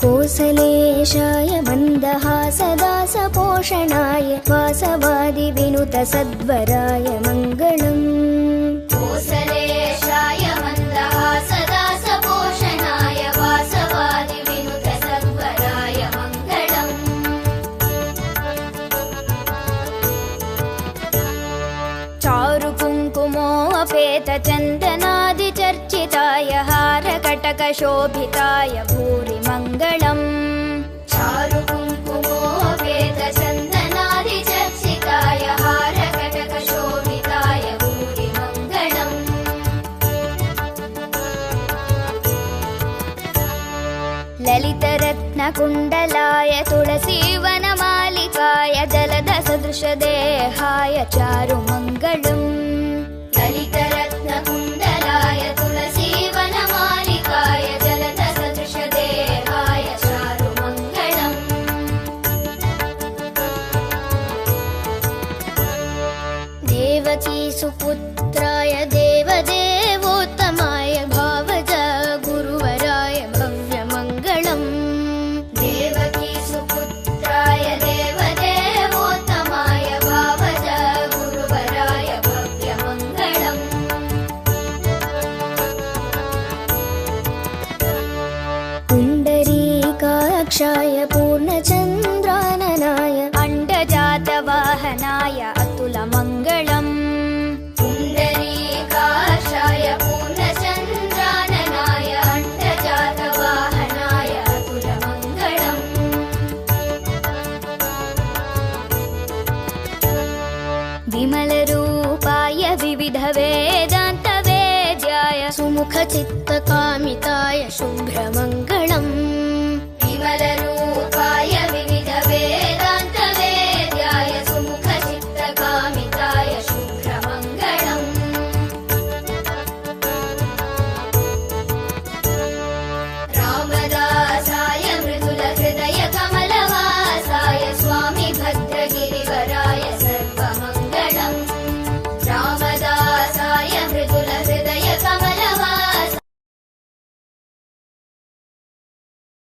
कोसलेशाय मन्दहासदासपोषणाय वासवादिविनुतसद्वराय मङ्गलम्। कोसलेशाय मन्दहासदासपोषणाय वासवादिविनुतसद्वराय मङ्गलम्। चारुकुङ्कुमोपेतचन्दनादिचर्चिताय हारकटकशोभिताय भूरि मङ्गलम्। चारुकुङ्कुमोपेतचन्दनादिचर्चिताय हारकटकशोभिताय भूरि मङ्गलम्। ललितरत्नकुण्डलाय तुलसीवनमालिकाय जलदसदृशदेहाय चारुमङ्गलम्। ललितरत्नकुण्डलाय तुलसीवनमालिकाय जलदसदृशदेहाय चारुमङ्गलम्। देवकीसुपुत्राय देवदेवोत्तमाय भावज गुरुवराय भव्यमङ्गलम्। देवकीसुपुत्राय देवदेवोत्तमाय भावज गुरुवराय भव्यमङ्गलम्। पुण्डरीकाक्षाय पूर्णचन्द्राननाय अण्डजातवाहनाय अतुलमङ्गलम्। पुण्डरीकाक्षाय पूर्णचन्द्राननाय अण्डजातवाहनाय अतुलमङ्गलम्। विमलरूपाय विविधवेदान्तवेद्याय सुमुखचित्तकामिताय शुभ्रमङ्गलम्।